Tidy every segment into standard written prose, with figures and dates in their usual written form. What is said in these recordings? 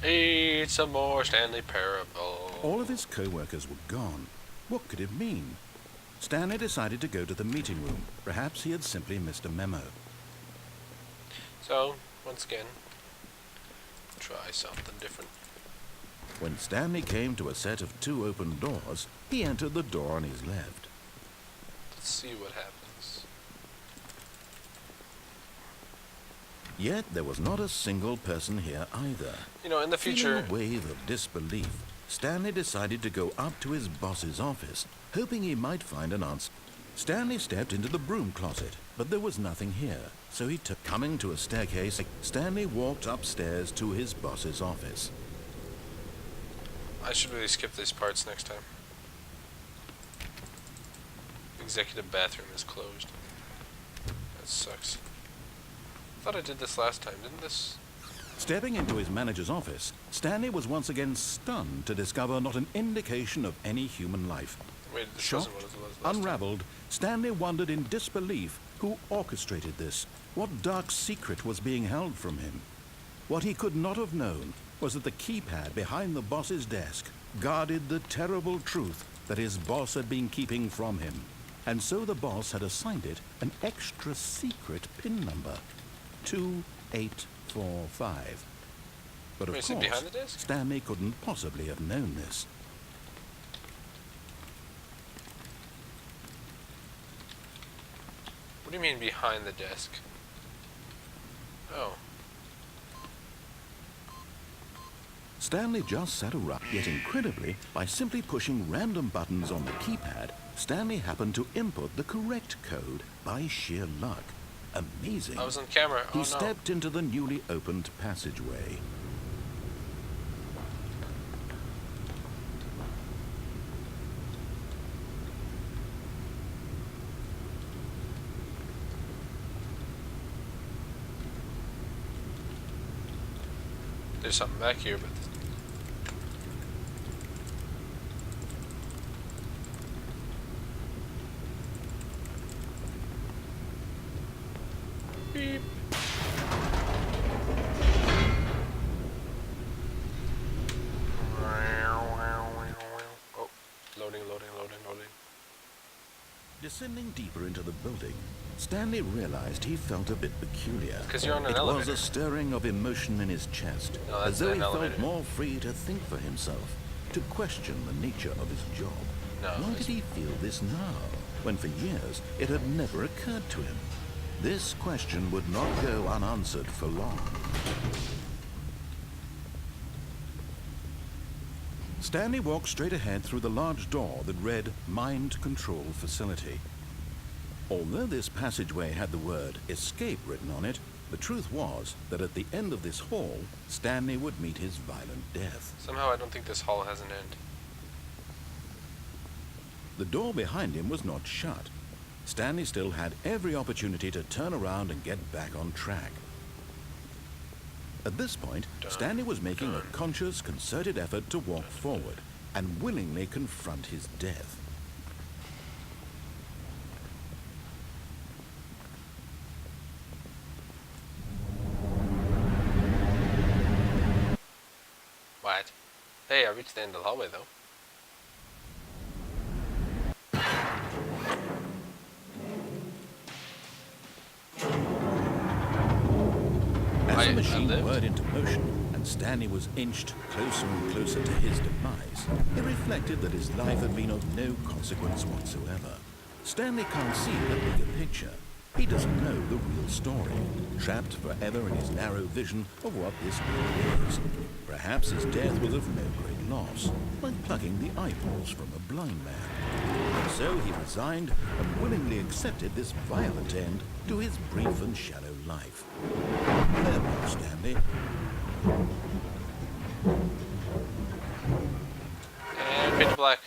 Eat some more Stanley Parable. All of his co-workers were gone. What could it mean? Stanley decided to go to the meeting room. Perhaps he had simply missed a memo. So, once again, try something different. When Stanley came to a set of 2 open doors, he entered the door on his left. Let's see what happens. Yet there was not a single person here either. You know, in the future... Feeling a wave of disbelief, Stanley decided to go up to his boss's office, hoping he might find an answer. Stanley stepped into the broom closet, but there was nothing here, so he took... Coming to a staircase, Stanley walked upstairs to his boss's office. I should really skip these parts next time. Executive bathroom is closed. That sucks. I thought I did this last time, didn't this? Stepping into his manager's office, Stanley was once again stunned to discover not an indication of any human life. Wait, this Shocked, wasn't what it was last unraveled, Stanley wondered in disbelief who orchestrated this, what dark secret was being held from him. What he could not have known was that the keypad behind the boss's desk guarded the terrible truth that his boss had been keeping from him. And so the boss had assigned it an extra secret PIN number, 2845. But of Wait, is it course, behind the desk? Stanley couldn't possibly have known this. What do you mean behind the desk? Oh. Stanley just sat around, yet incredibly, by simply pushing random buttons on the keypad, Stanley happened to input the correct code by sheer luck. Amazing. I was on camera. Oh He no. stepped into the newly opened passageway. There's something back here, but... Beep. Oh, loading. Descending deeper into the building, Stanley realized he felt a bit peculiar. 'Cause you're on an It elevator. was a stirring of emotion in his chest, No, that's as though an he elevator. felt more free to think for himself, to question the nature of his job. No, Why it's- did he feel this now, when for years it had never occurred to him? This question would not go unanswered for long. Stanley walked straight ahead through the large door that read Mind Control Facility. Although this passageway had the word escape written on it, the truth was that at the end of this hall, Stanley would meet his violent death. Somehow I don't think this hall has an end. The door behind him was not shut. Stanley still had every opportunity to turn around and get back on track. At this point, Stanley was making a conscious, concerted effort to walk forward and willingly confront his death. What? Hey, I reached the end of the hallway though. As I the machine lived. whirred into motion and Stanley was inched closer and closer to his demise, he reflected that his life had been of no consequence whatsoever. Stanley can't see the bigger picture. He doesn't know the real story, trapped forever in his narrow vision of what this world is. Perhaps his death was of no great loss, like plucking the eyeballs from a blind man. And so he resigned and willingly accepted this violent end to his brief and shallow life. Farewell, Stanley. And pitch black.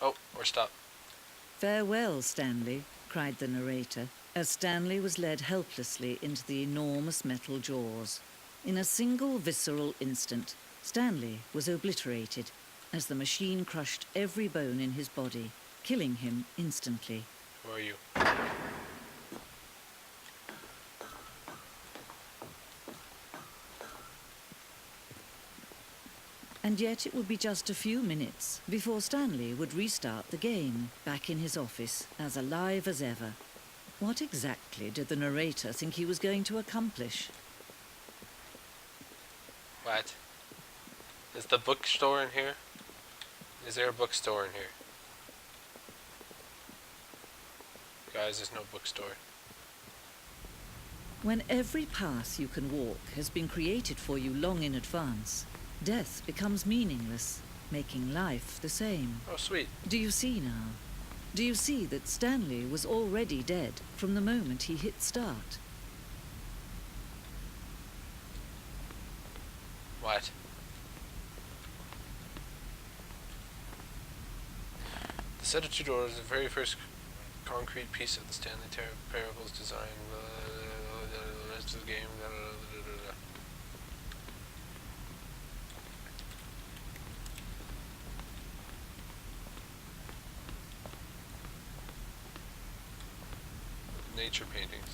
Oh, or stop. Farewell, Stanley, cried the narrator, as Stanley was led helplessly into the enormous metal jaws. In a single visceral instant, Stanley was obliterated as the machine crushed every bone in his body, killing him instantly. Who are you? And yet it would be just a few minutes before Stanley would restart the game, back in his office, as alive as ever. What exactly did the narrator think he was going to accomplish? What? Is the bookstore in here? Is there a bookstore in here? Guys, there's no bookstore. When every path you can walk has been created for you long in advance, death becomes meaningless, making life the same. Oh, sweet. Do you see now? Do you see that Stanley was already dead from the moment he hit start? What? The set of two doors is the very first concrete piece of the Stanley Parable's design. The rest of the game. Nature paintings.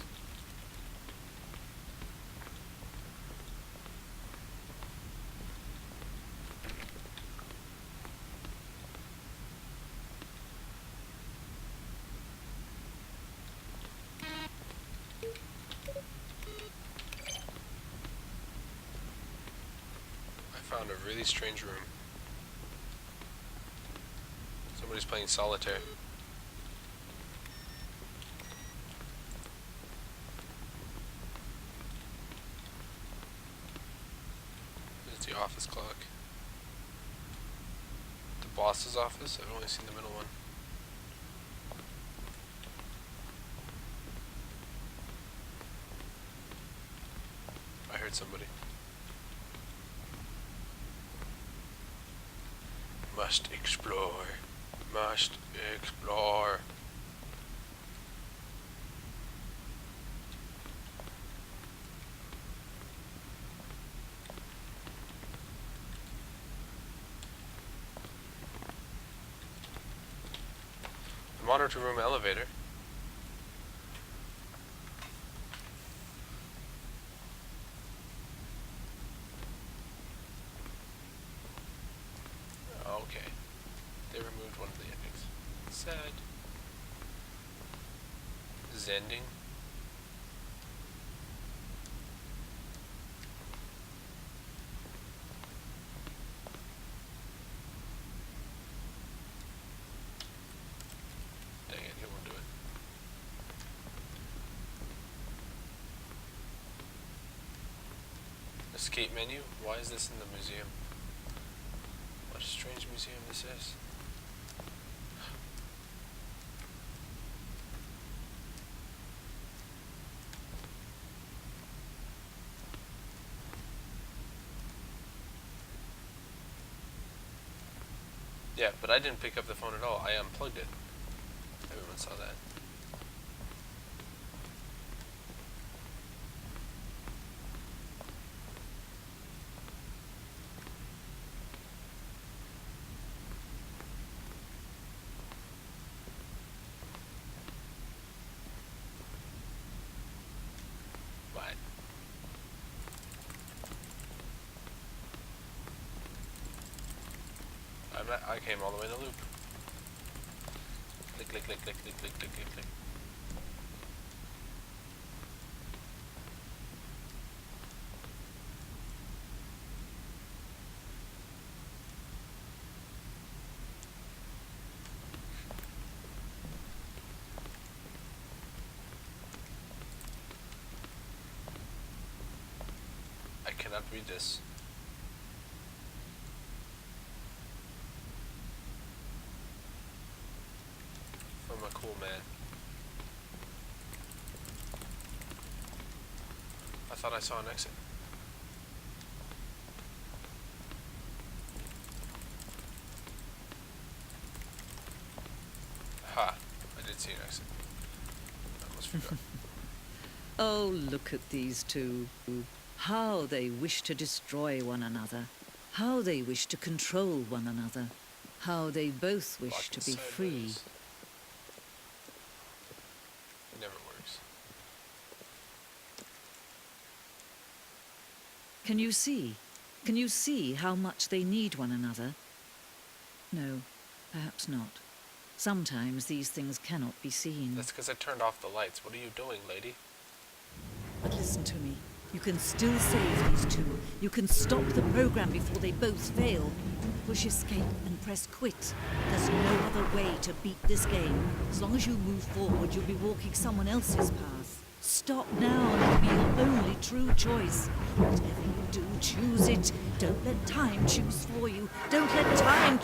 I found a really strange room. Somebody's playing solitaire. There's the office clock. The boss's office? I've only seen the middle one. I heard somebody. Must explore. Must explore. The monitor room elevator. Okay. They removed one of the endings. Sad. Zending. Dang it, he won't do it. Escape menu? Why is this in the museum? What a strange museum this is. Yeah, but I didn't pick up the phone at all. I unplugged it. Everyone saw that. What? I came all the way in the loop. Click, click, click, click, click, click, click, click, click. I cannot read this. From a cool man. I thought I saw an exit. Ha! I did see an exit. I almost forgot. Oh, look at these two. How they wish to destroy one another. How they wish to control one another. How they both wish Walking to be free. sideways. It never works. Can you see? Can you see how much they need one another? No, perhaps not. Sometimes these things cannot be seen. That's because I turned off the lights. What are you doing, lady? But listen to me. You can still save these two. You can stop the program before they both fail. Push escape and press quit. There's no other way to beat this game. As long as you move forward, you'll be walking someone else's path. Stop now and it'll be your only true choice. Whatever you do, choose it. Don't let time choose for you. Don't let time